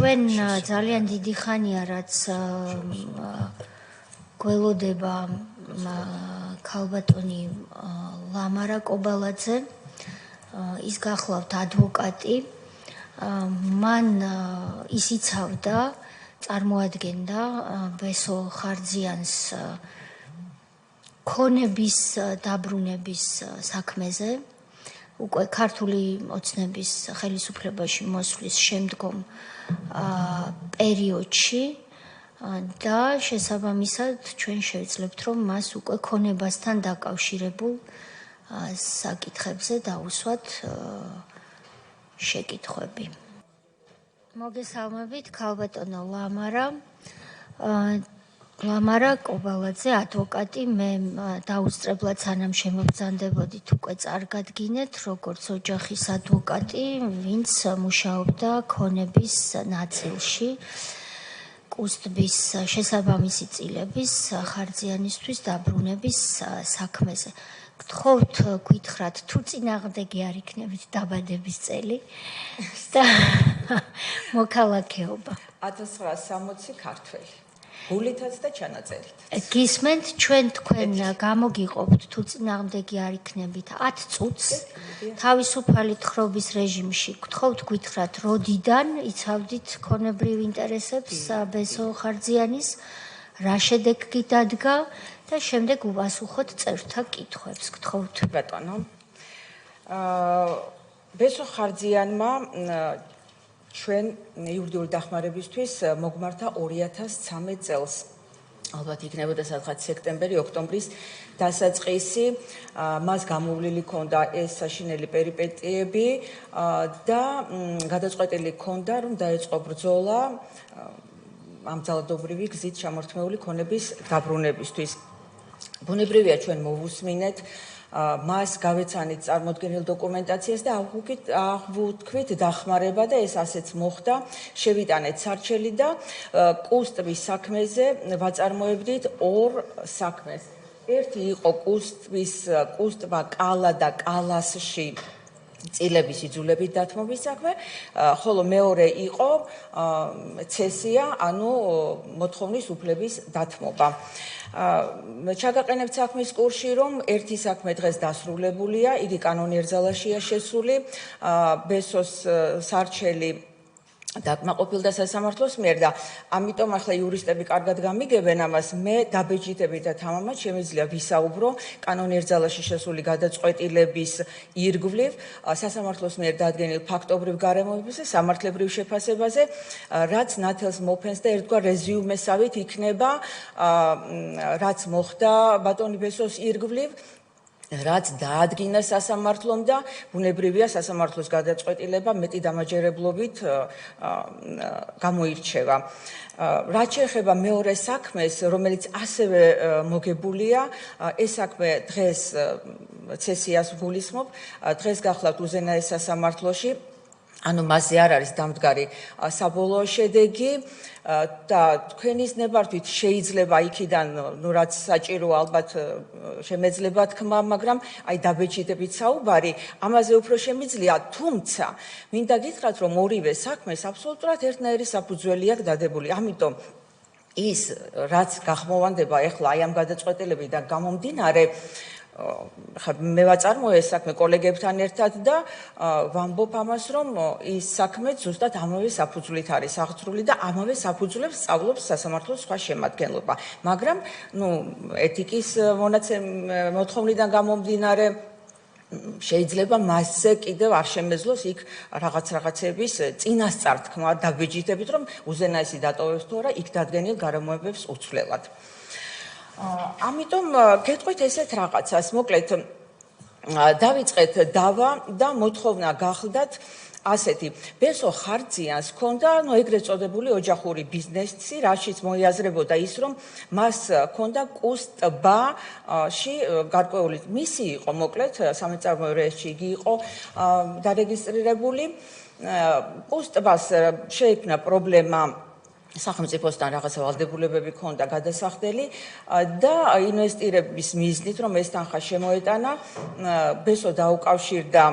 ჩვენ ძალიან დიდი ხანია რაც გველოდება ქალბატონი ლამარა კობალაძე ის გახლავთ ადვოკატი მან ის იცავდა წარმოადგენდა ბესო ხარძიანს ქონების დაბრუნების საქმეზე უკვე ქართული ოცნების ხელისუფლებაში მოსვლის შემდგომ პერიოდში და შესაბამისად ჩვენ შევძლებთ რომ მას უკვე ქონებასთან დაკავშირებულ საკითხებზე დაუსვათ შეკითხვები. მოგესალმებით ქალბატონო ლამარა კობალაძე ადვოკატი მე დაუსწრებლად სანამ შემობრძანდებოდით უკვე წარგადგინეთ როგორც ოჯახის ადვოკატი ვინც მუშაობდა ქონების ნაწილში კუსტბის შესაბამისი წილების ხარძიანისთვის დაბრუნების საქმეზე. გთხოვთ გითხრათ თუ წინააღმდეგი არ იქნებით დაბადების წელი და მოქალაქეობა. 1960 ქართველი. გულითაც და ჩანაწერით. გისმენთ ჩვენ თქვენ გამოგიყოფთ თუ წინააღმდეგი არ იქნებით 10 წუთს თავისუფალი თხრობის რეჟიმში. გთხოვთ გითხრათ როდიდან იცავდით ქონებრივ ინტერესებს ბესო ხარძიანის რა შედეგი დადგა და შემდეგ უპასუხოთ წევრთა კითხვებს. გთხოვთ. ბატონო. ბესო ხარძიანმა ჩვენ იურიდიული დახმარებისთვის მოგმართა 2013 წელს. ალბათ იქნებოდა სადღაც სექტემბერი, ოქტომბრის დასაწყისი. მას გამოვლილი ჰქონდა ეს საშინელი პერიპეტიები და გადაწყვეტილი ჰქონდა რომ დაეწყო ბრძოლა ამ ძალადობრივი გზით ჩამორთმეული ქონების დაბრუნებისთვის. ბუნებრივია ჩვენ მოვუსმინეთ მას გავეცანით წარმოდგენილ დოკუმენტაციას და აღვთქვით დახმარება და ეს ასეც მოხდა. შევიტანეთ სარჩელი და კუსტბის საქმეზე ვაწარმოებდით ორ საქმეს. ერთი იყო კუსტბა კალა და კალასში წილების იძულებით დათმობის საქმე, ხოლო მეორე იყო ცესია, ანუ მოთხოვნის უფლების დათმობა. ჩაგაყენებთ საქმის კურსში, რომ ერთი საქმე დღეს დასრულებულია, იგი კანონიერ ძალაშია შესული, ბესოს სარჩელი დაკმაყოფილდა სასამართლოს მიერ და ამიტომ ახლა იურისტები კარგად გამიგებენ ამას მე დაბეჭდებით და თამამად შემიძლია ვისაუბრო კანონიერ ძალაში შესული გადაწყვეტილების ირგვლივ სასამართლოს მიერ დადგენილ ფაქტობრივ გარემოებებზე სამართლებრივ შეფასებაზე რაც ნათელს მოფენს და ერთგვარ რეზიუმესავით იქნება რაც მოხდა ბატონი ბესოს ირგვლივ რაც დაადგინა სასამართლომ და ბუნებრივია სასამართლოს გადაწყვეტილება მეტი დამაჯერებლობით გამოირჩევა. რაც შეეხება მეორე საქმეს, რომელიც ასევე მოგებულია, ეს საქმე დღეს ცესიას გულისხმობ, დღეს გახლავთ უზენაეს სასამართლოში, ანუ მასზე არ არის დამდგარი საბოლოო შედეგი და თქვენის ნებართვით შეიძლება იქიდან რაც საჭიროა ალბათ შემეძლება თქმა, მაგრამ აი დაბეჭდებით საუბარი, ამაზე უფრო შემიძლია, თუმცა მინდა გითხრათ, რომ ორივე საქმეს აბსოლუტურად ერთნაირი საფუძველი აქვს დადებული. ამიტომ ის რაც გახმოვანდება ეხლა აი ამ გადაწყვეტილებიდან გამომდინარე მე ვაწარმოე ეს საქმე კოლეგებთან ერთად და ვამბობ ამას, რომ ის საქმე ზუსტად ამავე საფუძვლით არის აღძრული და ამავე საფუძვლებს სწავლობს სასამართლოს სხვა შემადგენლობა. მაგრამ, ეთიკის მოთხოვნიდან გამომდინარე შეიძლება მასზე კიდევ არ შემეძლოს იქ რაღაცების წინასწარ თქმა დაბეჭდებით, რომ უზენაესი დატოვებს თუ არა იქ დადგენილ გარემოებებს უცვლელად. ამიტომ გეტყვით ესეთ რაღაცას, მოკლედ დავიწყეთ დავა და მოთხოვნა გახლდათ ასეთი. ბესო ხარძიანს ჰქონდა, ეგრეთ წოდებული ოჯახური ბიზნესი, რაშიც მოიაზრებოდა ის, რომ მას ჰქონდა კუსტბაში გარკვეული მისი იყო, მოკლედ სამეწარმოო რეესტრში იგი იყო დარეგისტრირებული. კუსტბას შეექმნა პრობლემა სახელმწიფოსთან რაღაცა ვალდებულებები ქონდა გადასახდელი და ინვესტირების მიზნით, რომ ეს თანხა შემოეტანა, ბესო დაუკავშირდა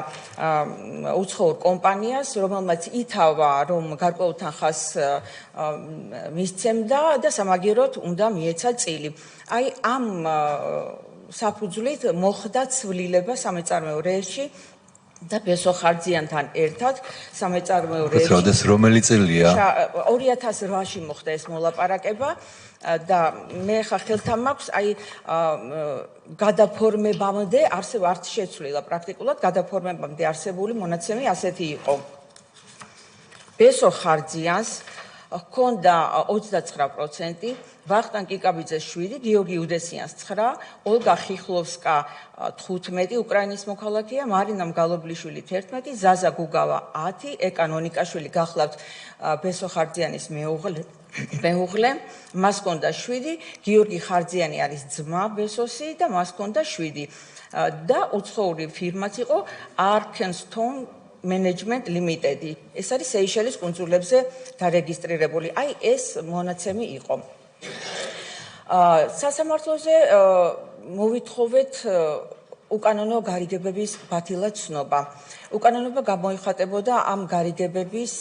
უცხოურ კომპანიას, რომელმაც ითავა, რომ გარკვეულ თანხას მისცემდა და სამაგიეროდ უნდა მიეცა წილი. აი ამ საფუძვლით მოხდა ცვლილება სამეწარმეო რეესტრში და ბესო ხარჯიანთან ერთად სამეწარმეო რეესტრში. რომელი წელია? 2008-ში მოხდა ეს მოლაპარაკება და მე ხა ხელთან მაქვს აი გადაფორმებამდე არც შეცვლილა პრაქტიკულად გადაფორმებამდე არსებული მონაცემი ასეთი იყო. ბესო ხარჯიანს ჰქონდა 29%, ვახტანგ კიკაბიძეს 7, გიორგი უდესიანს 9, ოლგა ხიხლოვსკა 15, უკრაინის მოქალაქეა, მარინამ გალობლიშვილი 11, ზაზა გუგავა 10, ეკანონიკაშვილი გახლავთ ბესო ხარჯიანის მეუღლე, მას ჰქონდა 7, გიორგი ხარჯიანი არის ძმა ბესოსი და მას ჰქონდა 7 და უცხოური ფირმაც იყო Arkenstone Management Limited. ეს არის სეიშელის კუნძულებზე დარეგისტრირებული. აი ეს მონაცემი იყო. სასამართლოზე მოვითხოვეთ უკანონო გარიგებების ბათილად ცნობა. უკანონობა გამოიხატებოდა ამ გარიგებების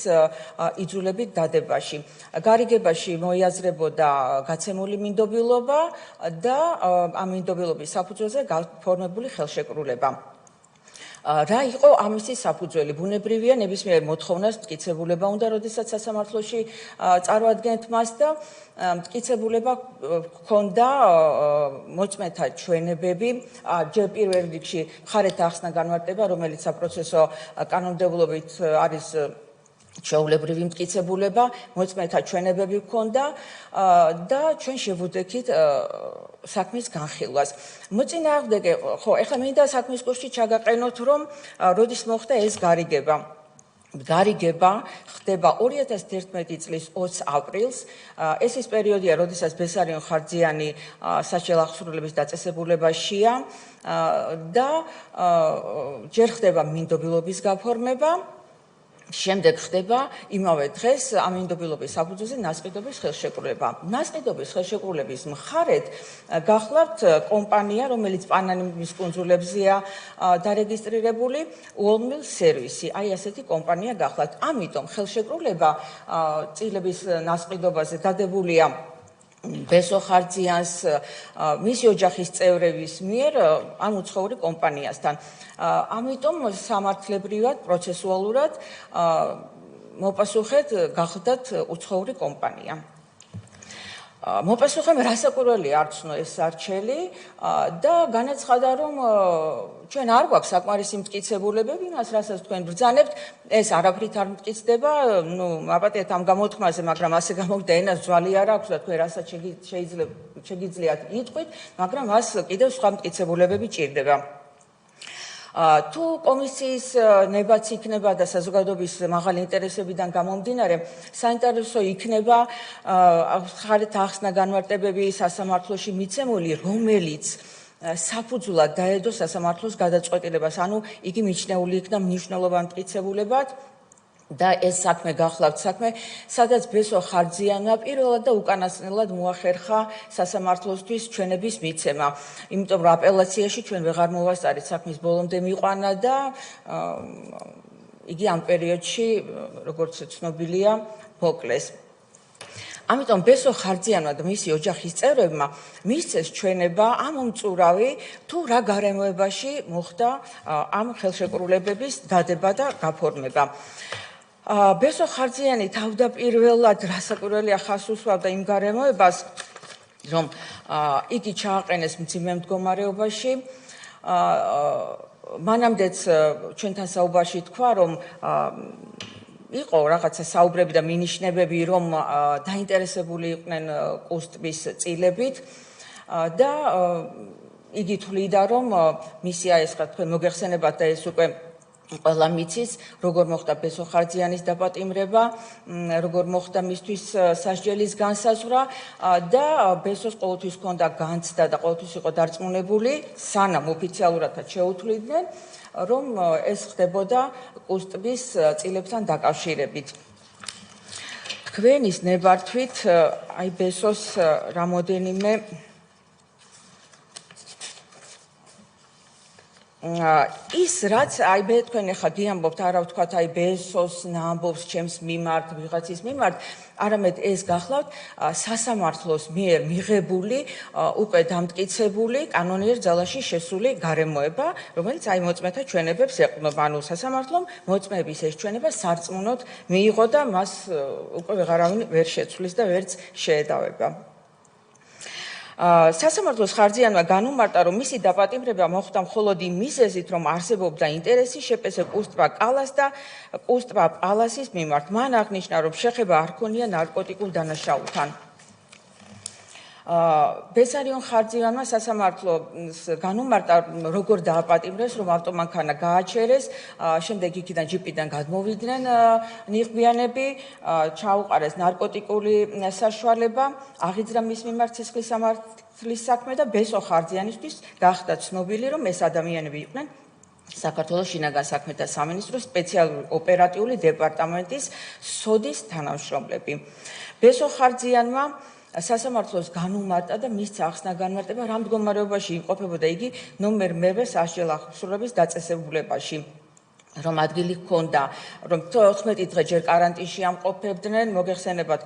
იძულებით დადებაში. გარიგებაში მოიაზრებოდა გაცემული მინდობილობა და ამ მინდობილობის საფუძველზე გაფორმებული ხელშეკრულება. რა იყო ამისი საფუძველი? ბუნებრივია ნებისმიერ მოთხოვნას მტკიცებულება უნდა, როდესაც სასამართლოში წარმოადგენთ მას და მტკიცებულება ჰქონდა მოწმეთა ჩვენებები, ჯერ პირველ რიგში მხარეთა ახსნა განმარტება, რომელიც საპროცესო კანონმდებლობით არის ჩვეულებრივი მტკიცებულება, მოწმეთა ჩვენებები ჰქონდა და ჩვენ შევუდექით საქმის განხილვას. მოწინააღმდეგე, ხო, ეხლა მინდა საქმის კურსში ჩაგაყენოთ, რომ როდის მოხდა ეს გარიგება. გარიგება ხდება 2011 წლის 20 აპრილს. ეს ის პერიოდია, როდესაც ბესარიონ ხარჯიანი საჭირო აღსრულების დაწესებულებაშია და ჯერ ხდება მინდობილობის გაფორმება. შემდეგ ხდება იმავე დღეს ამ მინდობილობის საფუძველზე ნასყიდობის ხელშეკრულება. ნასყიდობის ხელშეკრულების მხარეთ გახლავთ კომპანია, რომელიც პანამის კუნძულებზეა დარეგისტრირებული, უოლმილ სერვისი. აი ასეთი კომპანია გახლავთ. ამიტომ ხელშეკრულება წილების ნასყიდობაზე დადებულია ბესო ხარჯიანს მისი ოჯახის წევრების მიერ ამ უცხოური კომპანიასთან. ამიტომ სამართლებრივად, პროცესუალურად მოპასუხეთ გახლდათ უცხოური კომპანია. მოპასუხემ რასაკვირველია არ ცნო ეს არჩელი და განაცხადა, რომ ჩვენ არ გვაქვს საკმარისი მტკიცებულებები, იმას რასაც თქვენ ბრძანებთ, ეს არაფრით არ მტკიცდება, აპატიეთ ამ გამოთქმაზე, მაგრამ ასე გამოვიდა ენას ძვალი არ აქვს და თქვენ რასაც შეგიძლიათ იტყვით, მაგრამ მას კიდევ სხვა მტკიცებულებები ჭირდება. თუ კომისიის ნებაც იქნება და საზოგადოების მაღალი ინტერესებიდან გამომდინარე, საინტერესო იქნება მხარეთა ახსნა განმარტებები სასამართლოში მიცემული, რომელიც საფუძვლად დაედო სასამართლოს გადაწყვეტილებას, ანუ იგი მიჩნეული იქნა მნიშვნელოვან მტკიცებულებად და ეს საქმე გახლავთ საქმე, სადაც ბესო ხარჯიანმა პირველად და უკანასკნელად მოახერხა სასამართლოსთვის ჩვენების მიცემა. იმიტომ რომ აპელაციაში ჩვენ ვეღარ მოვასწარით, საქმის ბოლომდე მიყვანა და იგი ამ პერიოდში, როგორც ცნობილია, მოკლეს. ამიტომ ბესო ხარჯიანმა და მისი ოჯახის წევრებმა მისცეს ჩვენება ამ უმწურავი თუ რა გარემოებაში მოხდა ამ ხელშეკრულებების დადება და გაფორმება. ბესო ხარჯიანი თავდაპირველად რასაკვირველია ხას უსვამდა იმ გარემოებას, რომ იგი ჩააყენეს მძიმე მდგომარეობაში. მანამდეც ჩვენთან საუბარში თქვა, რომ იყო რაღაცა საუბრები და მინიშნებები, რომ დაინტერესებული იყვნენ კუსტის წილებით და იგი თვლიდა, რომ მისია ეს ხა თქვენ მოგეხსენებათ და ეს უკვე ყველა მიცის, როგორ მოხდა ბესო ხარჯიანის დაპატიმრება, როგორ მოხდა მისთვის სასჯელის განსაზღვრა და ბესოს ყოველთვის ჰქონდა განცდა და ყოველთვის იყო დარწმუნებული, სანამ ოფიციალურადაც შეუთვლიდნენ, რომ ეს ხდებოდა კუსტის წილებთან დაკავშირებით. თქვენის ნებართვით აი ბესოს რამოდენიმე ის რაც აი მე თქვენ ახლა გიამბობთ არა ვთქვათ აი ბესოს ნაამბობს ჩემს მიმართ ვიღაცის მიმართ არამედ ეს გახლავთ სასამართლოს მიერ მიღებული უკვე დამტკიცებული კანონიერ ძალაში შესული გარემოება რომელიც აი მოწმეთა ჩვენებებს ეყრდნობა ანუ სასამართლომ მოწმეების ეს ჩვენება სარწმუნოდ მიიღო და მას უკვე ვეღარავინ ვერ შეცვლის და ვერც შეედავება სასამართლოს ხარჯიანმა განუმარტა, რომ მისი დაპატიმრება მოხდა მხოლოდ იმ მიზეზით, რომ არსებობდა ინტერესი შეპესე კუსტვა კალას და კუსტვა პალასის მიმართ. მან აღნიშნა, რომ შეხება არ ჰქონია ნარკოტიკულ დანაშაულთან. ბესარიონ ხარჯიანმა სასამართლოს განუმარტა, როგორ დააპატიმრეს, რომ ავტომანქანა გააჩერეს, შემდეგ იქიდან ჯიპიდან გადმოვიდნენ ნიღბიანები, ჩაუყარეს ნარკოტიკული საშუალება, აღიძრა მის მიმართ სისხლის სამართლის საქმე და ბესო ხარჯიანისთვის გახდა ცნობილი, რომ ეს ადამიანები იყვნენ საქართველოს შინაგან საქმეთა სამინისტროს სპეციალური ოპერატიული დეპარტამენტის სოდის თანამშრომლები. ბესო ხარჯიანმა სასამართლოს განუმარტა და მისცა ახსნა განმარტება, რა მდგომარეობაში იმყოფებოდა იგი ნომერ მე-ზე სასჯელ ახსოვების დაწესებულებაში. რომ ადგილი ჰქონდა, რომ 14 დღე ჯერ კარანტინში ამყოფებდნენ, მოგეხსენებათ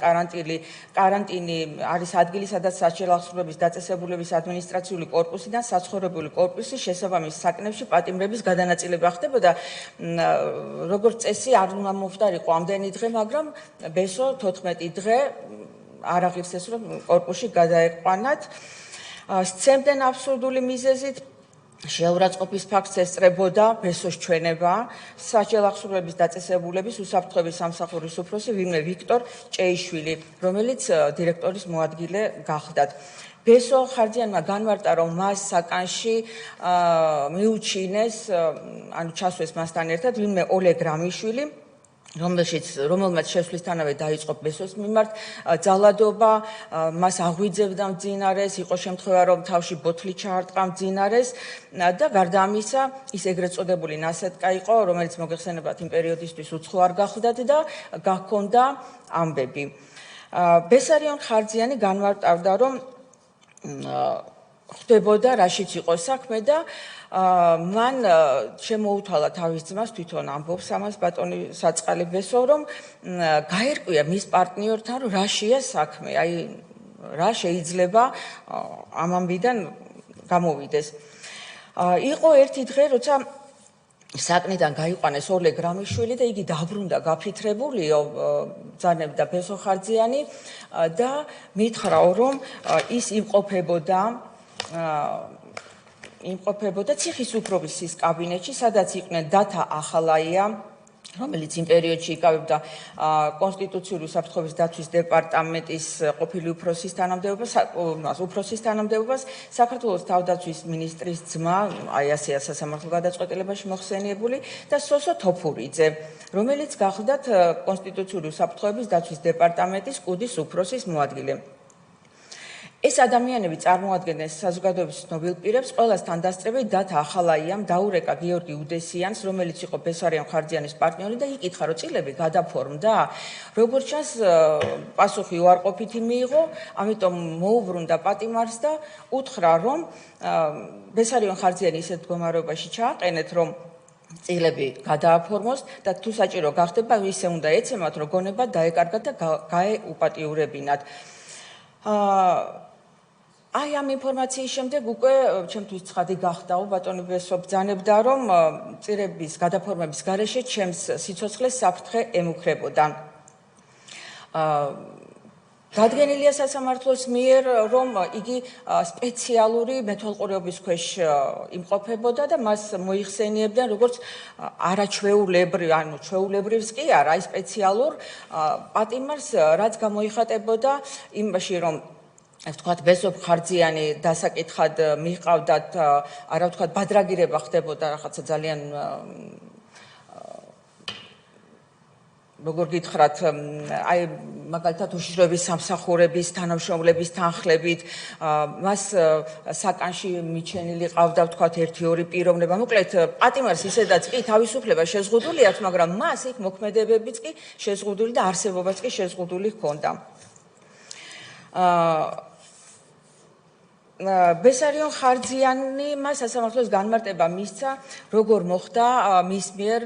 კარანტინი არის ადგილი, სადაც სასჯელ ახსოვების დაწესებულების ადმინისტრაციული კორპუსიდან საცხოვრებელი კორპუსის შესაბამის საკნებში პატიმრების გადანაწილება ხდებოდა. როგორც წესი არ უნდა მომხდარიყო ამდენი დღე, მაგრამ ბესო 14 დღე არ აღირს ეს რომ კორპუსში გადაეყვანათ. სცემდნენ აბსურდული მიზეზით შეურაცხყოფის ფაქტს ესწრებოდა ბესოს ჩვენება სასჯელ ახსოვების დაწესებულების უსაფრთხოების სამსახურის უფროსი ვინმე ვიქტორ ჭეიშვილი, რომელიც დირექტორის მოადგილე გახლდათ. ბესო ხარჯიანმა განმარტა, რომ მას საკანში მიუჩინეს, ანუ ჩასვეს მასთან ერთად ვინმე ოლეგ რამიშვილი, რომელმაც შესვლისთანავე დაიწყო ბესოს მიმართ ძალადობა, მას აღვიძებდა მძინარეს, იყო შემთხვევა, რომ თავში ბოთლი ჩაარტყა მძინარეს და გარდა ამისა, ის ეგრეთ წოდებული ნასეტკა იყო, რომელიც მოგეხსენებათ იმ პერიოდისთვის უცხო არ გახლდათ და გაქონდა ამბები. ბესარიონ ხარჯიანი განმარტავდა, რომ ხდებოდა რაშიც იყო საქმე და მან შემოუთვალა თავის ძმას თვითონ ამბობს ამას ბატონი საწყალი ბესო რომ გაერკვია მის პარტნიორთან რომ რაშია საქმე აი რა შეიძლება ამ ამბიდან გამოვიდეს იყო ერთი დღე როცა საკნიდან გაიყვანეს ოლეგ რამიშვილი და იგი დაბრუნდა გაფითრებულიო ბრძანებდა ბესო ხარჯიანი და მითხრაო რომ ის იმყოფებოდა ციხის უფროსის კაბინეტში, სადაც იყვნენ დათა ახალაია, რომელიც იმ პერიოდში იკავებდა კონსტიტუციური უსაფრთხოების დაცვის დეპარტამენტის ყოფილი უფროსის თანამდებობას, საქართველოს თავდაცვის მინისტრის ძმა, აი ასეა სასამართლო გადაწყვეტილებაში მოხსენიებული და სოსო თოფურიძე, რომელიც გახლდათ კონსტიტუციური უსაფრთხოების დაცვის დეპარტამენტის კუდის უფროსის მოადგილე. ეს ადამიანები წარმოადგენდნენ საზოგადოების ცნობილ პირებს, ყველასთან დასწრებით დათა ახალაიამ დაურეკა გიორგი უდესიანს, რომელიც იყო ბესარიონ ხარჯიანის პარტნიორი და იკითხა, რომ წილები გადაფორმდა. როგორც ჩანს, პასუხი უარყოფითი მიიღო, ამიტომ მოუბრუნდა პატიმარს და უთხრა, რომ ბესარიონ ხარჯიანი ისეთ მდგომარეობაში ჩააყენეთ, რომ წილები გადააფორმოს და თუ საჭირო გახდება, ისე უნდა ეცემათ, რომ გონება დაეკარგათ და გაეუპატიურებინათ. აი ამ ინფორმაციის შემდეგ უკვე ჩემთვის ცხადი გახდაო ბატონი ბესო ბრძანებდა რომ წირების გადაფორმების გარეშე ჩემს სიცოცხლეს საფრთხე ემუქრებოდა. დადგენილია სასამართლოს მიერ რომ იგი სპეციალური მეთვალყურეობის ქვეშ იმყოფებოდა და მას მოიხსენიებდნენ როგორც არაჩვეულებრივ, ანუ ჩვეულებრივს კი არა, აი სპეციალურ პატიმარს, რაც გამოიხატებოდა იმაში რომ ვთქვათ ბესო ხარჯიანი დასაკითხად მიყავდათ არა ვთქვათ ბადრაგირება ხდებოდა რაღაცა ძალიან როგორ გითხრათ აი მაგალითად უშიშროების სამსახურების თანამშრომლების თანხლებით, მას საკანში მიჩენილი ყავდა ვთქვათ 1-2 პიროვნება. მოკლედ პატიმარს ისედაც კი თავისუფლება შეზღუდული აქვს, მაგრამ მას იქ მოქმედებებიც კი შეზღუდული და არსებობაც კი შეზღუდული ჰქონდა. ბესარიონ ხარძიანმა სასამართლოს განმარტება მისცა, როგორ მოხდა მის მიერ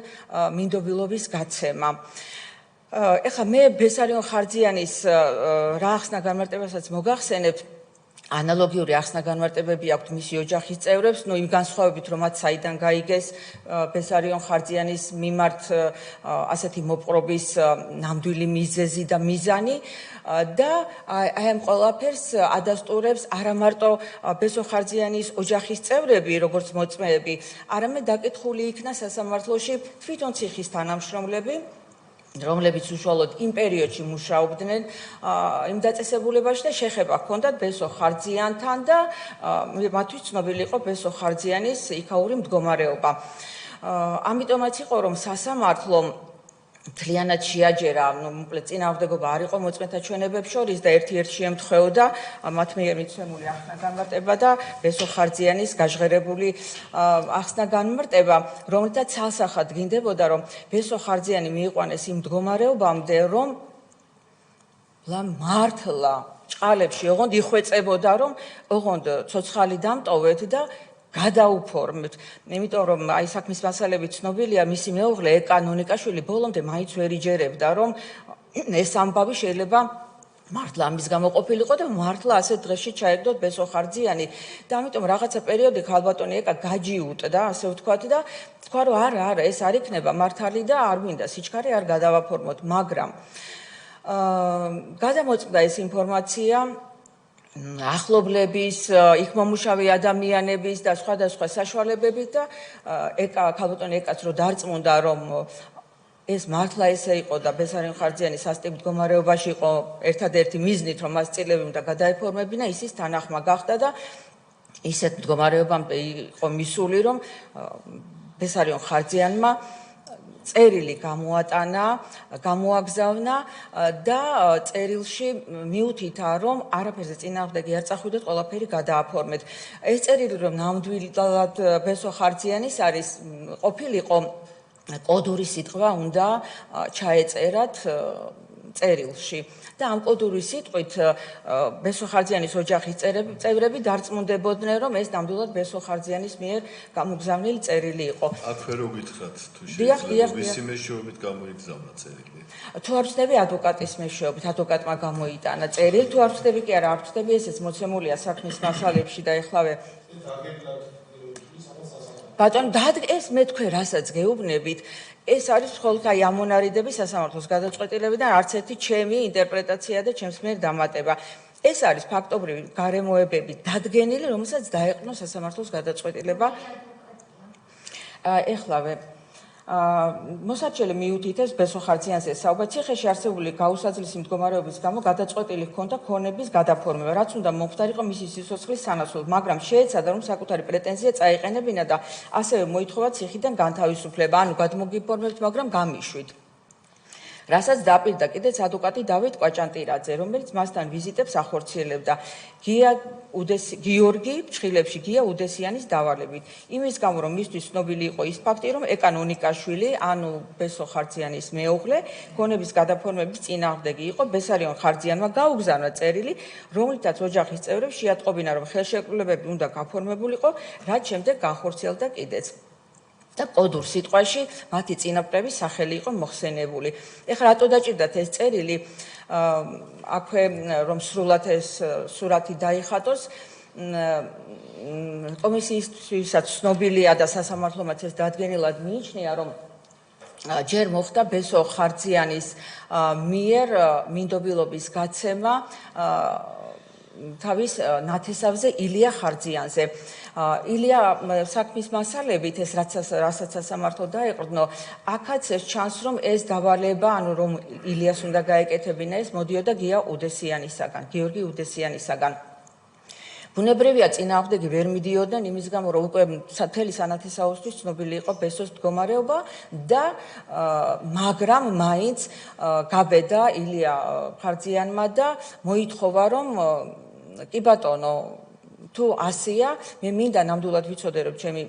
მინდობილობის გაცემა. ეხლა მე ბესარიონ ხარძიანის რა ახსნა განმარტებასაც მოგახსენებთ. ანალოგიური ახსნა განმარტებები აქვს მისი ოჯახის წევრებს, იმ განსხვავებით, რომ მათ საიდან გაიგეს ბესარიონ ხარძიანის მიმართ ასეთი მოპყრობის ნამდვილი მიზეზი და მიზანი და აი ამ ყველაფერს ადასტურებს არა მარტო ბესო ხარძიანის ოჯახის წევრები, როგორც მოწმეები, არამედ დაკითხული იქნა სასამართლოში თვითონ ციხის თანამშრომლები, რომლებიც უშუალოდ იმ პერიოდში მუშაობდნენ იმ დაწესებულებაში და შეხება ჰქონდათ ბესო ხარძიანთან და მათთვის ცნობილი იყო ბესო ხარძიანის იქაური მდგომარეობა. ამიტომაც იყო, რომ სასამართლომ მთლიანად შეაჯერა, მოკლედ წინააღმდეგობა არ იყო მოწმეთა ჩვენებებს შორის და ერთ-ერთ შეემთხვეოდა მათ მიერ მიცემული ახსნა განმარტება და ბესო ხარძიანის გაჟღერებული ახსნა განმარტება, რომელთაც ცალსახად გინდებოდა, რომ ბესო ხარძიანი მიიყვანეს იმ მდგომარეობამდე, რომ მართლა ჭყალებში ოღონდ იხვეწებოდა, რომ ოღონდ ცოცხალი დამტოვეთ და გადაუფორმეთ. იმიტომ რომ აი საქმის მასალები ცნობილია, მისი მეუღლე ეკა ნონიკაშვილი ბოლომდე მაინც ვერ იჯერებდა, რომ ეს ამბავი შეიძლება მართლა ამის გამო ყოფილიყო და მართლა ასეთ დღეში ჩაეგდოთ ბესო ხარძიანი და ამიტომ რაღაცა პერიოდი ქალბატონი ეკა გაჯიუტდა, ასე ვთქვათ და თქვა, რომ არა, ეს არ იქნება მართალი და არ მინდა სიჩქარე არ გადავაფორმოთ, მაგრამ გადამოწმდა ეს ინფორმაცია ახლობლების, იქ მომუშავე ადამიანების და სხვადასხვა საშუალებებით და ქალბატონი ეკაც რო დარწმუნდა, რომ ეს მართლა ესე იყო და ბესარიონ ხარძიანი სასტიკ მდგომარეობაში იყო ერთადერთი მიზნით, რომ მას წილები უნდა გადაეფორმებინა, ისის თანახმა გახდა და ისეთ მდგომარეობამდე იყო მისული, რომ ბესარიონ ხარძიანმა წერილი გამოატანა, გამოაგზავნა და წერილში მიუთითა, რომ არაფერზე წინააღმდეგი არ წახვიდეთ, ყველაფერი გადააფორმეთ. ეს წერილი რომ ნამდვილად ბესო ხარძიანის არის, ყოფილიყო კოდური სიტყვა უნდა ჩაეწერათ წერილში. და ამ კოდური სიტყვით ბესო ხარძიანის ოჯახის წევრები დარწმუნდებოდნენ, რომ ეს ნამდვილად ბესო ხარძიანის მიერ გამოგზავნილი წერილი იყო. აქვე რო გითხრათ, თუ შეიძლება ვისი მეშვეობით გამოიგზავნა წერილი? თუ არ ვწდები ადვოკატის მეშვეობით, ადვოკატმა გამოიტანა წერილი, თუ არ ვწდები კი არა, არ ვწდები, ესეც მოცემულია საქმის მასალებში და ეხლავე ბატონო, ეს მე თქვენ რასაც გეუბნებით, ეს არის მხოლოდ აი ამონარიდები სასამართლოს გადაწყვეტილებიდან, არც ერთი ჩემი ინტერპრეტაცია და ჩემს მიერ დამატება. ეს არის ფაქტობრივი გარემოებები დადგენილი, რომელსაც დაეყნო სასამართლოს გადაწყვეტილება. ეხლავე მოსარჩელი მიუთითებს ბესო ხარძიანს ესაუბრა, ციხეში არსებული გაუსაძლისი მდგომარეობის გამო გადაწყვეტილი ჰქონდა ქონების გადაფორმება, რაც უნდა მომხდარიყო მისი სიცოცხლის სანაცვლოდ, მაგრამ შეეცადა, რომ საკუთარი პრეტენზია წაეყენებინა და ასევე მოითხოვა ციხიდან განთავისუფლება, ანუ გადმოგიფორმებთ, მაგრამ გამიშვით. რასაც დაპირდა კიდეც ადვოკატი დავით კვაჭანტირაძე, რომელიც მასთან ვიზიტებს ახორციელებდა გიორგი ფრჩხილებში გია უდესიანის დავალებით. იმის გამო, რომ მისთვის ცნობილი იყო ის ფაქტი, რომ ეკა ნონიკაშვილი, ანუ ბესო ხარძიანის მეუღლე, ქონების გადაფორმების წინააღმდეგი იყო, ბესარიონ ხარძიანმა გაუგზავნა წერილი, რომლითაც ოჯახის წევრებს შეატყობინა, რომ ხელშეკრულებები უნდა გაფორმებულიყო, რაც შემდეგ განხორციელდა კიდეც. და კოდურ სიტყვაში მათი წინაპრების სახელი იყო მოხსენებული. ეხლა რატო დაჭირდათ ეს წერილი, აქვე რომ სრულად ეს სურათი დაიხატოს, კომისიისთვისაც ცნობილია და სასამართლომაც ეს დადგენილად მიიჩნია, რომ ჯერ მოხდა ბესო ხარძიანის მიერ მინდობილობის გაცემა თავის ნათესავზე ილია ხარძიანზე. ილია საქმის მასალებით ეს რასაც სასამართლო დაეყრდნო, აქაც ეს ჩანს, რომ ეს დავალება, ანუ რომ ილიას უნდა გაეკეთებინა, ეს მოდიოდა გია უდესიანისაგან, გიორგი უდესიანისაგან. ბუნებრივია წინააღმდეგი ვერ მიდიოდნენ იმის გამო რომ უკვე მთელი სანათესაოსთვის ცნობილი იყო ბესოს მდგომარეობა და მაგრამ მაინც გაბედა ილია ხარძიანმა და მოითხოვა რომ კი ბატონო თუ ასია მე მინდა ნამდვილად ვიცოდე რომ ჩემი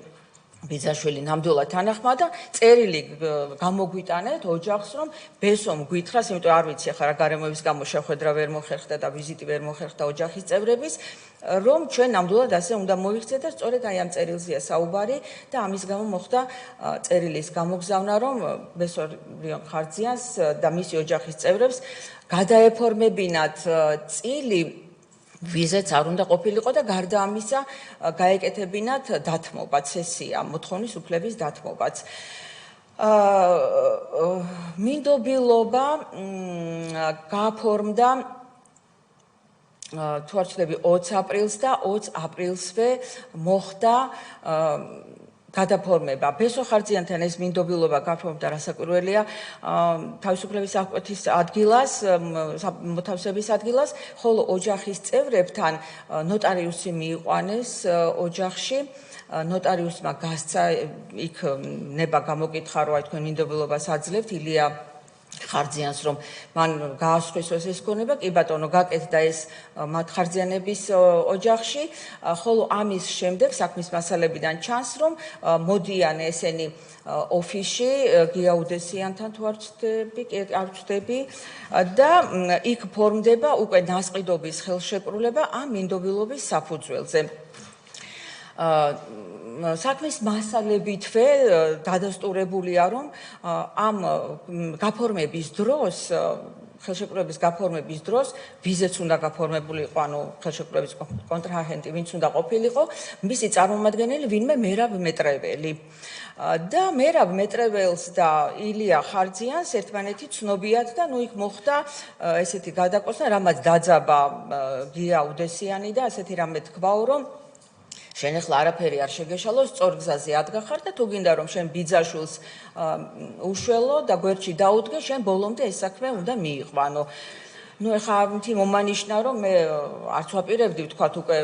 ბიძაშვილი ნამდვილად თანახმა და წერილი გამოგვიტანეთ ოჯახს რომ ბესომ გვითხრას იმიტომ არ ვიცი ახლა რა გარემოების გამო შეხვედრა ვერ მოხერხდა და ვიზიტი ვერ მოხერხდა ოჯახის წევრების რომ ჩვენ ნამდვილად ასე უნდა მოიხსნათ და სწორედ აი ამ წერილზეა საუბარი და ამის გამო მოხდა წერილის გამოგზავნა რომ ბესო ხარძიანს და მისი ოჯახის წევრებს გადაეფორმებინათ წილი ვიზეც არ უნდა ყოფილიყო და გარდა ამისა გაეკეთებინათ დათმობა ცესია მოთხოვნის უფლების დათმობაც მინდობილობა გააფორმდა თუ არ ვცდები 20 აპრილს და 20 აპრილსვე მოხდა გადაფორმება. ბესო ხარძიანთან ეს მინდობილობა გაფორმდა რასაკვირველია თავისუფლების აღკვეთის ადგილას, მოთავსების ადგილას, ხოლო ოჯახის წევრებთან ნოტარიუსი მიიყვანეს ოჯახში. ნოტარიუსმა გასცა იქ ნება გამოკითხა რომ აი თქვენ მინდობილობას აძლევთ ილია ხარძიანს რომ მან გაასხვისოს ეს ქონება, კი ბატონო გაკეთდა ეს მათ ხარძიანების ოჯახში, ხოლო ამის შემდეგ საქმის მასალებიდან ჩანს რომ მოდიან ესენი ოფისში გიაუდესიანთან თუ არ ვცდები და იქ ფორმდება უკვე ნასყიდობის ხელშეკრულება ამ მინდობილობის საფუძველზე. საქმის მასალებითვე დადასტურებულია რომ ამ გაფორმების დროს ხელშეკრულების გაფორმების დროს ვიზეც უნდა გაფორმებული იყო ანუ ხელშეკრულების კონტრაჰენტი ვინც უნდა ყოფილიყო მისი წარმომადგენელი ვინმე მერაბ მეტრეველი და მერაბ მეტრეველს და ილია ხარძიანს ერთმანეთი ცნობიათ და ნუ იქ მოხდა ესეთი გადაკოსნა რამაც დაძაბა გია უდესიანი და ასეთი რამე თქვაო რომ შენ ახლა არაფერი არ შეგეშალო, სწორ გზაზე ადგახარ და თუ გინდა რომ შენ ბიძაშვილს უშველო და გვერდში დაუდგე, შენ ბოლომდე ეს საქმე უნდა მიიყვანო. ნუ ახლა ამითი მომანიშნა რომ მე არც ვაპირებდი ვთქვათ უკვე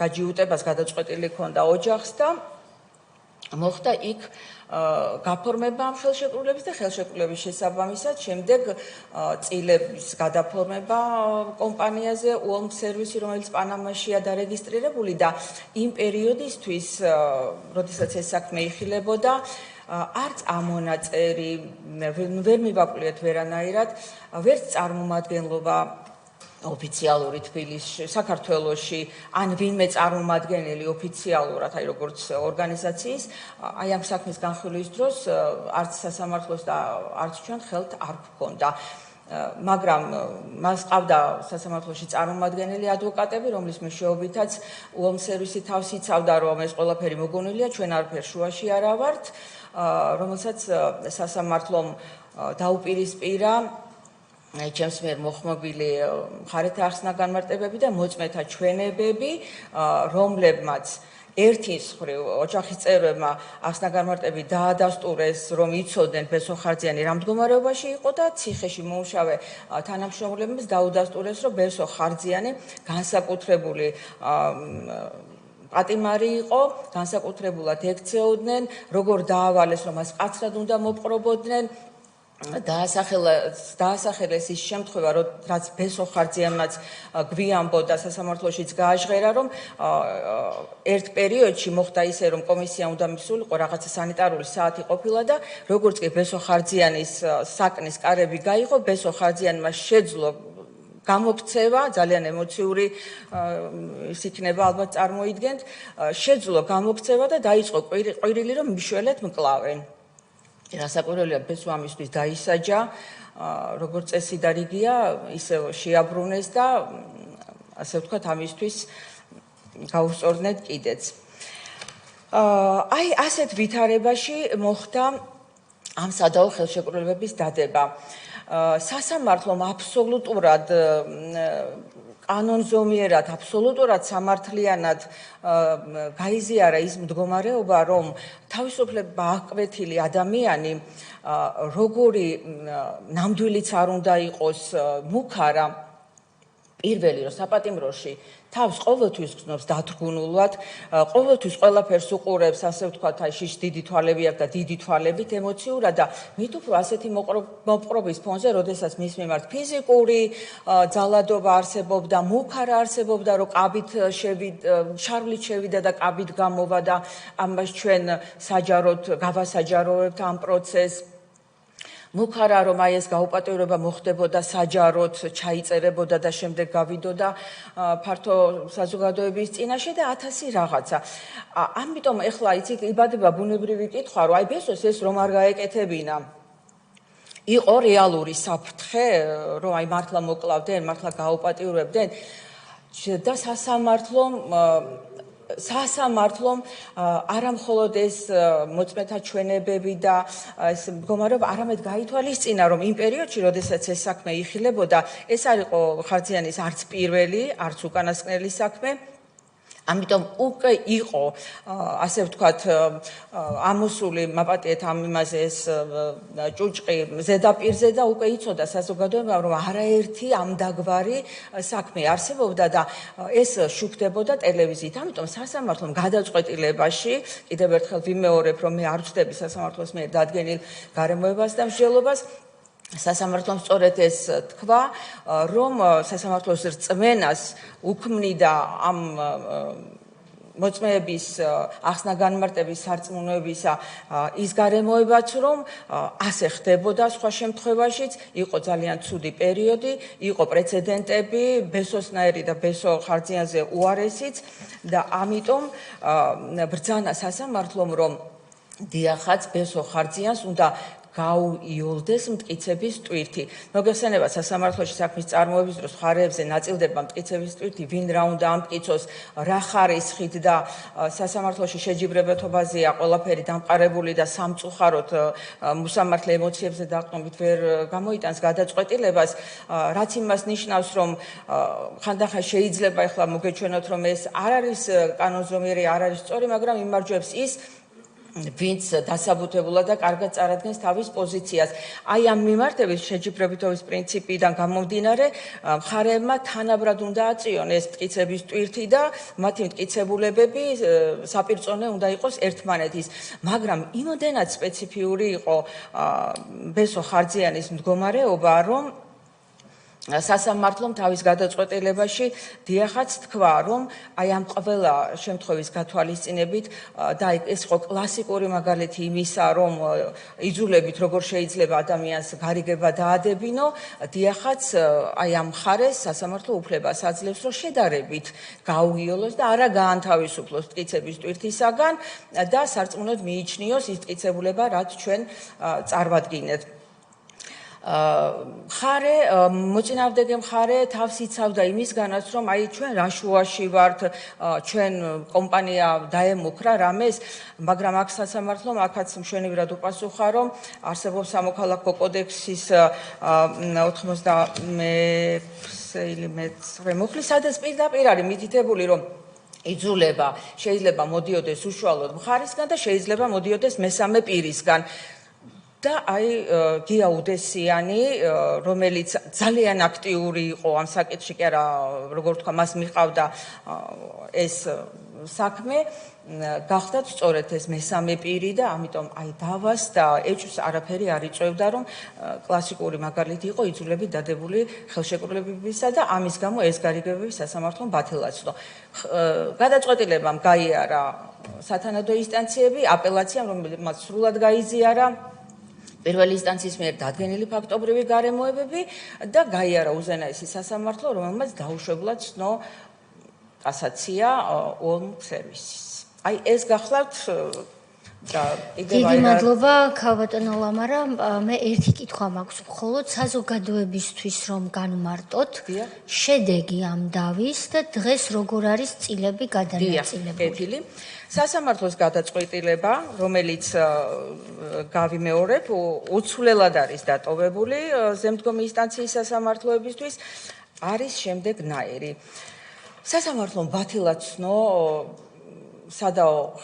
გაჯიუტებას გადაწყვეტილი ქონდა ოჯახს და მოხდა იქ გაფორმება ამ ხელშეკრულების და ხელშეკრულების შესაბამისად შემდეგ წილების გადაფორმება კომპანიაზე უოლმ სერვისი რომელიც პანამაშია დარეგისტრირებული და იმ პერიოდისთვის როდესაც ეს საქმე იხილებოდა არც ამონაწერი ვერ მივაკვლიეთ ვერანაირად ვერც წარმომადგენლობა ოფიციალური თბილისში, საქართველოში, ან ვინმე წარმომადგენელი ოფიციალურად, აი როგორც ორგანიზაციის, აი ამ საქმის განხილვის დროს არც სასამართლოს და არც ჩვენ ხელთ არ გქონდა. მაგრამ მას ყავდა სასამართლოში წარმომადგენელი ადვოკატები, რომლის მეშვეობითაც უოლმ სერვისი თავს იცავდა, რომ ეს ყველაფერი მოგონილია, ჩვენ არაფერ შუაში არა ვართ, რომელსაც სასამართლომ დაუპირისპირა ჩემს მიერ მოხმობილი მხარეთა ახსნა განმარტებები და მოწმეთა ჩვენებები, რომლებმაც ერთის მხრივ ოჯახის წევრებმა ახსნა განმარტები დაადასტურეს, რომ იცოდნენ ბესო ხარძიანი რა მდგომარეობაში იყო და ციხეში მომუშავე თანამშრომლებებს დაუდასტურეს, რომ ბესო ხარძიანი განსაკუთრებული პატიმარი იყო, განსაკუთრებულად ექცეოდნენ, როგორ დაავალეს, რომ მას მკაცრად უნდა მოპყრობოდნენ. დაასახელეს ის შემთხვევა, რაც ბესო ხარძიანმაც გვიამბოდა სასამართლოშიც გააჟღერა, რომ ერთ პერიოდში მოხდა ისე, რომ კომისია უნდა მისულიყო რაღაცა სანიტარული საათი ყოფილა და როგორც კი ბესო ხარძიანის საკნის კარები გაიღო, ბესო ხარძიანმა შეძლო გამოქცევა, ძალიან ემოციური ის იქნება ალბათ წარმოიდგენთ, შეძლო გამოქცევა და დაიწყო ყვირილი, რომ მიშველეთ მკლავენ. რასაკვირველია ბესო ამისთვის დაისაჯა, როგორც წესი და რიგია, ისე შეაბრუნეს და ასე ვთქვათ, ამისთვის გაუსწორდნენ კიდეც. აი ასეთ ვითარებაში მოხდა ამ სადაო ხელშეკრულებების დადება. სასამართლომ აბსოლუტურად კანონზომიერად, აბსოლუტურად სამართლიანად გაიზიარა ის მდგომარეობა, რომ თავისუფლება აღკვეთილი ადამიანი როგორი ნამდვილიც არ უნდა იყოს მუქარა პირველი რომ საპატიმროში თავს ყოველთვის გრძნობს დათრგუნულად, ყოველთვის ყველაფერს უყურებს, ასე ვთქვათ, აი შიშ დიდი თვალები აქვს და დიდი თვალებით ემოციურად და მით უფრო ასეთი მოპყრობის ფონზე, როდესაც მის მიმართ ფიზიკური ძალადობა არსებობდა, მუქარა არსებობდა, რომ კაბით შარვლით შევიდა და კაბით გამოვა და ამას ჩვენ საჯაროდ გავასაჯაროვებთ ამ პროცესს. მუქარა რომ აი ეს გაუპატიურება მოხდებოდა საჯაროდ, ჩაიწერებოდა და შემდეგ გავიდოდა ფართო საზოგადოების წინაშე და 1000 რაღაცა. ამიტომ ეხლა იცი იბადება ბუნებრივი კითხვა, რომ აი ბესოს ეს რომ არ გაეკეთებინა. იყო რეალური საფრთხე, რომ აი მართლა მოკლავდნენ, მართლა გაუპატიურებდნენ და სასამართლომ არა მხოლოდ ეს მოწმეთა ჩვენებები და ეს მდგომარეობა არამედ გაითვალისწინა, რომ იმ პერიოდში, როდესაც ეს საქმე იხილებოდა, ეს არ იყო ხარჯიანის არც პირველი, არც უკანასკნელი საქმე. ამიტომ უკვე იყო, ასე ვთქვათ, ამოსული მაპატიეთ ამ იმაზე ეს ჭუჭყი ზედაპირზე და უკვე იცოდა საზოგადოება, რომ არაერთი ამდაგვარი საქმე არსებობდა და ეს შუქდებოდა ტელევიზიით. ამიტომ სასამართლომ გადაწყვეტილებაში, კიდევ ერთხელ ვიმეორებ, რომ მე არ ვწდები სასამართლოს მიერ დადგენილ გარემოებას და მსჯელობას, სასამართლომ სწორედ ეს თქვა, რომ სასამართლოს რწმენას უქმნიდა ამ მოწმეების ახსნა-განმარტების სარწმუნოებისა ის გარემოებაც, რომ ასე ხდებოდა სხვა შემთხვევაშიც, იყო ძალიან ცუდი პერიოდი, იყო პრეცედენტები, ბესოსნაირი და ბესო ხარჯიანზე უარესიც და ამიტომ ბრძანა სასამართლომ, რომ დიახაც ბესო ხარჯიანს უნდა გაუიოლდეს მტკიცების ტვირთი. მოგეხსენება სასამართლოში საქმის წარმოების დროს მხარეებზე ნაწილდება მტკიცების ტვირთი, ვინ რა უნდა ამტკიცოს, რა ხარისხით და სასამართლოში შეჯიბრებათობაზეა ყველაფერი დამყარებული და სამწუხაროდ მოსამართლე ემოციებზე დაყრდნობით ვერ გამოიტანს გადაწყვეტილებას, რაც იმას ნიშნავს, რომ ხანდახან შეიძლება ახლა მოგეჩვენოთ, რომ ეს არ არის კანონზომიერი, არ არის სწორი, მაგრამ იმარჯვებს ის ვინც დასაბუთებულად და კარგად წარადგენს თავის პოზიციას. აი ამ მიმართებით შეჯიბრებითობის პრინციპიდან გამომდინარე, მხარეებმა თანაბრად უნდა აწიონ ეს მტკიცების ტვირთი და მათი მტკიცებულებები საპირწონე უნდა იყოს ერთმანეთის. მაგრამ იმდენად სპეციფიური იყო ბესო ხარჯიანის მდგომარეობა, რომ სასამართლომ თავის გადაწყვეტილებაში დიახაც თქვა, რომ აი ამ ყველა შემთხვევის გათვალისწინებით და ეს იყო კლასიკური მაგალითი იმისა, რომ იძულებით როგორ შეიძლება ადამიანს გარიგება დაადებინო, დიახაც აი ამ მხარეს სასამართლო უფლებას აძლევს, რომ შედარებით გაუიოლოს და არა გაანთავისუფლოს მტკიცების ტვირთისაგან და სარწმუნოდ მიიჩნიოს ის მტკიცებულება, რაც ჩვენ წარვადგინეთ. მხარე მოწინააღმდეგე მხარე თავს იცავდა იმისგანაც, რომ აი ჩვენ რა შუაში ვართ, ჩვენ კომპანია დაემუქრა რამეს, მაგრამ აქ სასამართლომ აქაც მშვენივრად უპასუხა, რომ არსებობს სამოქალაქო კოდექსის 96 მუხლი, სადაც პირდაპირ არის მითითებული, რომ იძულება შეიძლება მოდიოდეს უშუალოდ მხარისგან და შეიძლება მოდიოდეს მესამე პირისგან. და აი გია უდესიანი, რომელიც ძალიან აქტიური იყო ამ საკითხში, კი არა, როგორ ვთქვა, მას მიყავდა ეს საქმე, გახდათ სწორედ ეს მესამე პირი და ამიტომ აი დავას და ეჭვს არაფერი არ იწევდა, რომ კლასიკური მაგალითი იყო იძულებით დადებული ხელშეკრულებებისა და ამის გამო ეს გარიგებები სასამართლომ ბათილაცნო. გადაწყვეტილებამ გაიარა სათანადო ინსტანციები, აპელაციამ, რომელმაც სრულად გაიზიარა პირველი ინსტანციის მიერ დადგენილი ფაქტობრივი გარემოებები და გაიარა უზენაესი სასამართლო, რომელმაც დაუშვებლად ცნო კასაცია ოლმ სერვისის. აი ეს გახლავთ და დიდი მადლობა ქალბატონო ლამარა, მე ერთი კითხვა მაქვს, მხოლოდ საზოგადოებისთვის რომ განმარტოთ, შედეგი ამ დავის და დღეს როგორ არის წილები გადანაწილებული. სასამართლოს გადაწყვეტილება, რომელიც გავიმეორებ, უცვლელად არის დატოვებული ზემდგომი ინსტანციის სასამართლოებისთვის, არის შემდეგნაირი. სასამართლომ ბათილად ცნო სადაო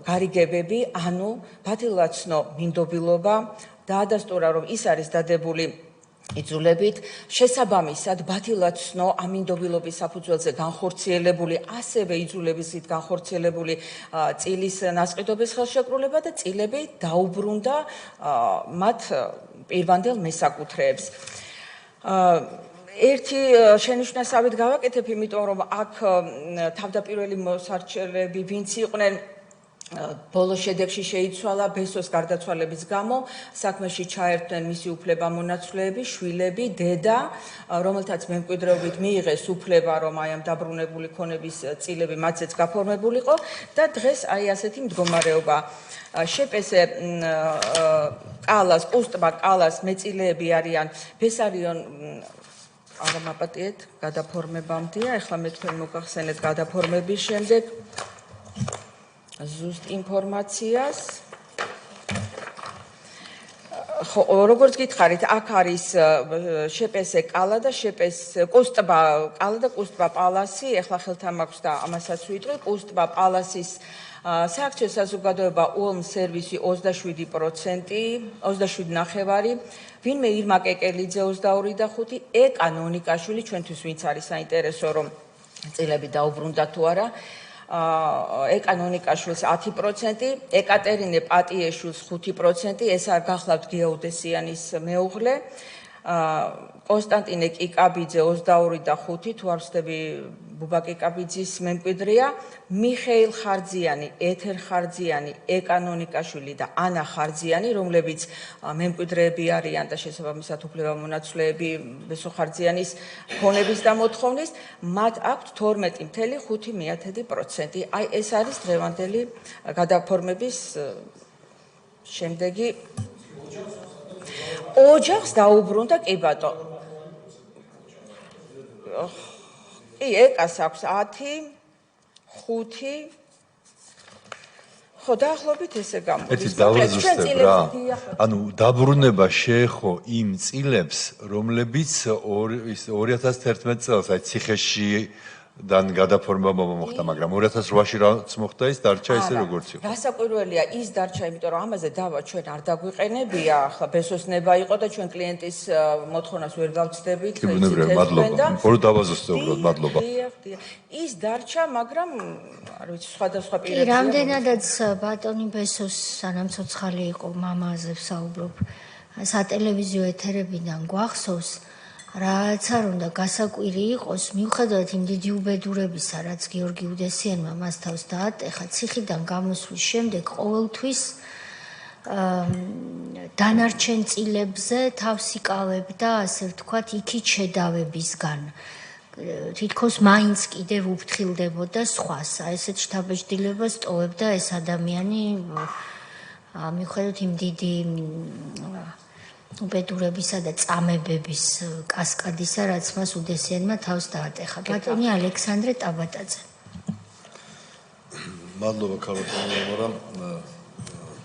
გარიგებები, ანუ ბათილად ცნო მინდობილობა, დაადასტურა, რომ ის არის დადებული იძულებით შესაბამისად ბათილად ცნო ამინდობილობის საფუძველზე განხორციელებული ასევე იძულებისით განხორციელებული წილის ნასყიდობის ხელშეკრულება და წილები დაუბრუნდა მათ პირვანდელ მესაკუთრეებს. ერთი შენიშვნასავით გავაკეთებ, იმიტომ რომ აქ თავდაპირველი მოსარჩელები ვინც იყვნენ ბოლო შედეგში შეიცვალა ბესოს გარდაცვალების გამო საქმეში ჩაერთვნენ მისი უფლებამონაცვლეები, შვილები, დედა, რომელთაც მემკვიდრეობით მიიღეს უფლება, რომ აი ამ დაბრუნებული ქონების წილები მათზეც გაფორმებულიყო და დღეს აი ასეთი მდგომარეობა. შეპესე კალას, კუსტბა კალას მეწილეები არიან ბესარიონ არა მაპატიეთ გადაფორმებამდეა, ეხლა მე თქვენ მოგახსენეთ გადაფორმების შემდეგ ზუსტ ინფორმაციას. ხო, როგორც გითხარით, აქ არის შეპესე კალა და შეპესე კუსტბა კალა და კუსტბა პალასი, ეხლა ხელთან მაქვს და ამასაც ვიტყვი. კუსტბა პალასის სააქციო საზოგადოება ულმ სერვისი 27%, 27.5%, ვინმე ირმა კეკელიძე 22.5%, ეკა ნონიკაშვილი, ჩვენთვის ვინც არის საინტერესო, რომ წილები დაუბრუნდა თუ არა. ეკანონიკაშვილს 10%, ეკატერინე პატიეშვილს 5%, ეს არ გახლავთ გეოდესიანის მეუღლე, კონსტანტინე კიკაბიძე 22.5%, თუ არ ვცდები ბუბა კიკაბიძის მემკვიდრეა, მიხეილ ხარძიანი, ეთერ ხარძიანი, ეკანონიკაშვილი და ანა ხარძიანი, რომლებიც მემკვიდრეები არიან და შესაბამისად უფლებამონაცვლეები ბესო ხარძიანის ქონების და მოთხოვნის, მათ აქვთ 12.5%. აი ეს არის დღევანდელი გადაფორმების შემდეგი ოჯახს დაუბრუნდა კი ბატონო. კი, ეკას აქვს 10, 5. ხო, დაახლოებით ესე გამოდის. ეთის დავაზუსტებ რა. ანუ დაბრუნება შეეხო იმ წილებს, რომლებიც 2011 წელს აი ციხეში დან გადაფორმება მოხდა, მაგრამ 2008-ში რაც მოხდა ის დარჩა ისე როგორც იყო. გასაკვირველია ის დარჩა, იმიტომ რომ ამაზე დავა ჩვენ არ დაგვიყენებია, ახლა ბესოსნება იყო და ჩვენ კლიენტის მოთხოვნას ვერ გავცდებით. კი, ბუნებრივია, მადლობა. ბოლო დავაზუსტე უბრალოდ, მადლობა. ის დარჩა, მაგრამ არ ვიცი, სხვადასხვა კი, პირებია. რამდენადაც ბატონი ბესოს სანამ ცოცხალი იყო, მამაზე ვსაუბრობ, სატელევიზიო ეთერებიდან გვახსოვს, რაც არ უნდა გასაკვირი იყოს, მიუხედავად იმ დიდი უბედურებისა, რაც გიორგი უდესიანმა მას თავს დაატეხა, ციხიდან გამოსვლის შემდეგ ყოველთვის დანარჩენ წილებზე თავს იკავებდა, ასე ვთქვათ, იქით შედავებისგან. თითქოს მაინც კიდევ უფრთხილდებოდა სხვას. ესეთ შთაბეჭდილებას ტოვებდა ეს ადამიანი, მიუხედავად იმ დიდი უბედურებისა და წამებების კასკადისა, რაც მას უდესიანმა თავს დაატეხა. ბატონი ალექსანდრე ტაბატაძე. მადლობა ქალბატონო, მაგრამ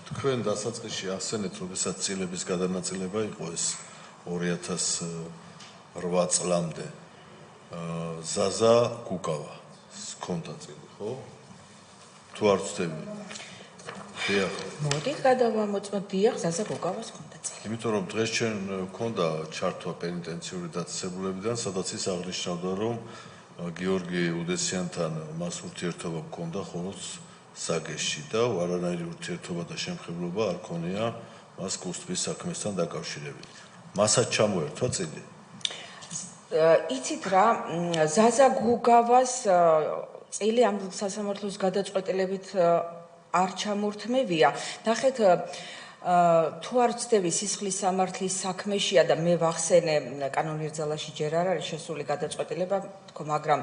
თქვენ დასაწყისში ახსენეთ, როდესაც წილების გადანაწილება იყო ეს 2008 წლამდე. ზაზა გუკავა ჰქონდა წილი, ხო? თუ არ ვცდები. დიახ. მოდით გადავამოწმოთ, დიახ, ზაზა გუკავას ჰქონდა წილი. იმიტომ რომ დღეს ჩვენ გვქონდა ჩართვა პენიტენციური დაწესებულებიდან, სადაც ის აღნიშნავდა, რომ გიორგი უდესიანთან მას ურთიერთობა ჰქონდა ხოლოს საგეში და არანაირი ურთიერთობა და შემხებლობა არ ქონია მას კუსტბის საქმესთან დაკავშირებით. მასაც ჩამოერთვა წილი. იცით რა, ზაზა გუგავას წილი ამ სასამართლოს გადაწყვეტილებით არ ჩამორთმევია. ნახეთ, თუ არ ვცდები სისხლის სამართლის საქმეშია და მე ვახსენე კანონიერ ძალაში ჯერ არ არის შესული გადაწყვეტილება, თქო, მაგრამ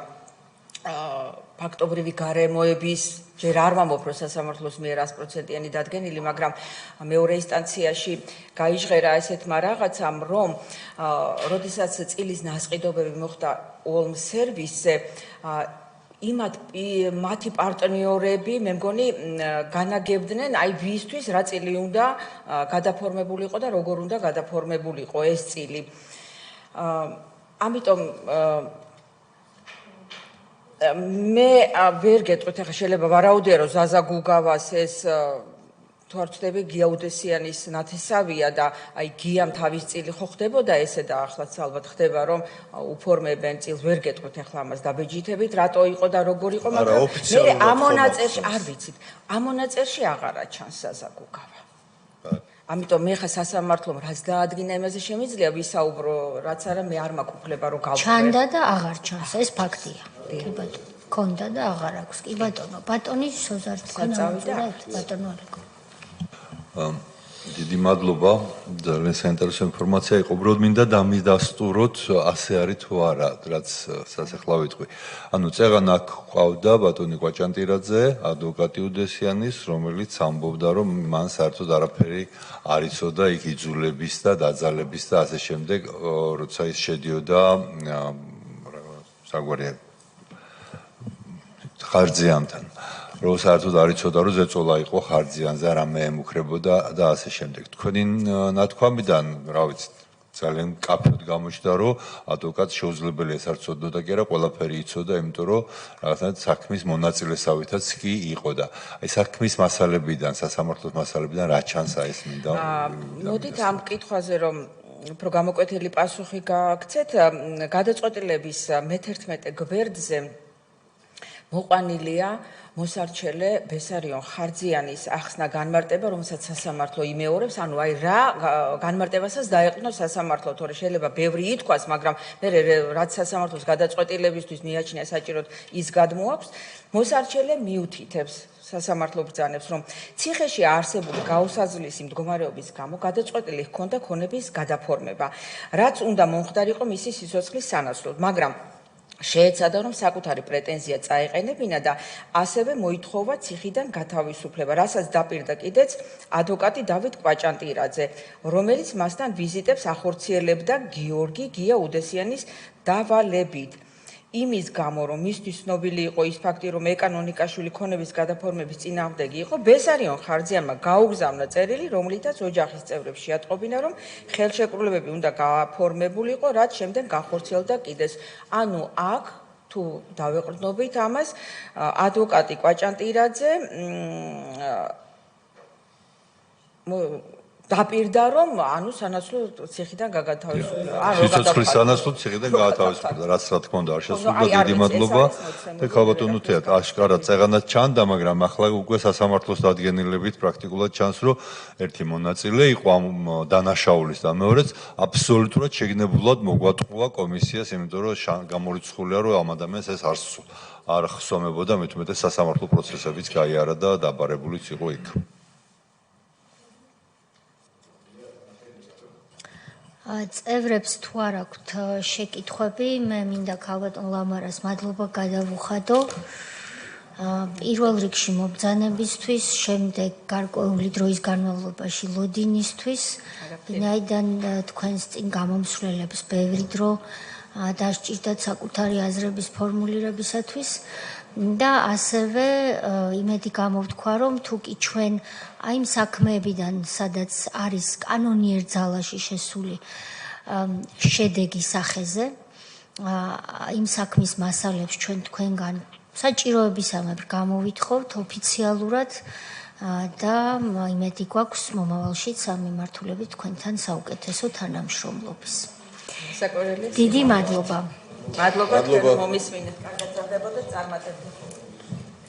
ფაქტობრივი გარემოების ჯერ არ ვამბობ, რომ სასამართლოს მიერ 100%-იანი დადგენილი, მაგრამ მეორე ინსტანციაში გაიჟღერა ესეთმა რაღაცამ, რომ როდესაც წილის ნასყიდობები მოხდა ულმ სერვისზე, მათი პარტნიორები, მე მგონი, განაგებდნენ, აი ვისთვის რა წილი უნდა გადაფორმებულიყო და როგორ უნდა გადაფორმებულიყო ეს წილი. ამიტომ მე ვერ გეტყვით, ახლა შეიძლება ვარაუდია, რომ ზაზა გუგავას ეს თუ არ ვწდები გია უდესიანის ნათესავია და აი გიამ თავის წილი ხო ხდებოდა ესე და ახლაც ალბათ ხდება რომ უფორმებენ წილს ვერ გეტყვით ახლა ამას დაბეჯითებით რატო იყო და როგორ იყო მაგრამ მე ამ მონაწერში არ ვიცით ამ მონაწერში აღარა ჩანს საზაგუგავა ამიტომ მე ხა სასამართლომ რაც დაადგინა იმაზე შემიძლია ვისაუბრო რაც არა მე არ მაქვს უფლება რომ გავხდე ჩანდა და აღარ ჩანს ეს ფაქტია კი ბატონო ქონდა და აღარ აქვს კი ბატონო ბატონი სოზარც წავიდა ბატონო ალეკო დიდი მადლობა ძალიან საინტერესო ინფორმაცია იყო უბრალოდ მინდა დამიდასტუროთ ასე არის თუ არა რაც სასახლა ვიტყვი ანუ წეგან აქ ყავდა ბატონი კვაჭანტირაძე ადვოკატი უდესიანის რომელიც ამბობდა რომ მან საერთოდ არაფერი არ იცოდა იქ იძულების და დაძალების და ასე შემდეგ როცა ის შედიოდა საგვარია ხარჯიანთან რომ საერთოდ არ იცოდა რომ ზეწოლა იყო ხარჯიანზე რამე ემუქრებოდა და ასე შემდეგ. თქვენი ნათქვამიდან, რა ვიცი, ძალიან კაფედ გამოჩნდა რომ ადვოკატს შეუძლებელია ეს არ ცოდნოდა კი არა, ყველაფერი იცოდა, იმიტომ რომ რაღაცნაირად საქმის მონაწილესავითაც კი იყო და აი საქმის მასალებიდან, სასამართლოს მასალებიდან რა ჩანს ეს მინდა. მოდით ამ კითხვაზე რომ უფრო გამოკვეთილი პასუხი გააქცეთ, გადაწყვეტილების მე-11 გვერდზე მოყვანილია მოსარჩელე ბესარიონ ხარჯიანის ახსნა განმარტება, რომელსაც სასამართლო იმეორებს, ანუ აი რა განმარტებასაც დაეყნო სასამართლო, თორე შეიძლება ბევრი ითქვას, მაგრამ მე რაც სასამართლოს გადაწყვეტილებისთვის მიაჩნია საჭიროდ ის გადმოაქვს, მოსარჩელე მიუთითებს სასამართლო ბრძანებს, რომ ციხეში არსებული გაუსაზრდელი მდგომარეობის გამო გადაწყვეტილი ჰქონდა ქონების გადაფორმება, რაც უნდა მომხდარიყო მისი სიცოცხლის სანაცვლოდ, მაგრამ შეეცადა რომ საკუთარი პრეტენზია წაეყენებინა და ასევე მოითხოვა ციხიდან გათავისუფლება, რასაც დაპირდა კიდეც ადვოკატი დავით კვაჭანტირაძე, რომელიც მასთან ვიზიტებს ახორციელებდა გიორგი გია უდესიანის დავალებით. იმის გამო რომ მისთვის ცნობილი იყო ის ფაქტი რომ ეკანონიკაშვილი ქონების გადაფორმების წინააღმდეგი იყო ბესარიონ ხარჯიანმა გაუგზავნა წერილი რომლითაც ოჯახის წევრებს შეატყობინა რომ ხელშეკრულებები უნდა გაფორმებულიყო რაც შემდეგ განხორციელდა კიდეც ანუ აქ თუ დავეყრდნობით ამას ადვოკატი კვაჭანტირაძე დაპირდა რომ ანუ სანაცვლოდ ციხიდან გაგათავისუფლდა. სიცოცხლის სანაცვლოდ ციხიდან გაგათავისუფლდა, რაც რა თქმა უნდა არ შესრულდა. დიდი მადლობა. და ქალბატონო თეატ აშკარად წეღანად ჩანდა, მაგრამ ახლა უკვე სასამართლოს დადგენილებით პრაქტიკულად ჩანს, რომ ერთი მონაწილე იყო ამ დანაშაულის და მეორეც აბსოლუტურად შეგნებულად მოგვატყუა კომისიას, იმიტომ რომ გამორიცხულია, რომ ამ ადამიანს ეს არ ხსომებოდა, მით უმეტეს სასამართლო პროცესებიც გაიარა და დაბარებულიც იყო იქ. წევრებს თუ არ აქვთ შეკითხვები, მე მინდა ქალბატონ ლამარას მადლობა გადავუხადო. პირველ რიგში მობრძანებისთვის, შემდეგ გარკვეული დროის განმავლობაში ლოდინისთვის, ვინაიდან თქვენს წინ გამომსვლელებს ბევრი დრო დასჭირდათ საკუთარი აზრების ფორმულირებისათვის და ასევე იმედი გამოვთქვა, რომ თუ კი ჩვენ აი იმ საქმეებიდან, სადაც არის კანონიერ ძალაში შესული შედეგი სახეზე, იმ საქმის მასალებს ჩვენ თქვენგან საჭიროებისამებრ გამოვითხოვთ ოფიციალურად და იმედი გვაქვს მომავალშიც ამ მიმართულებით თქვენთან საუკეთესო თანამშრომლობის. დიდი მადლობა. მადლობა თქვენ მომისმინეთ. კარგად გრძელდებოდეთ წარმატებით.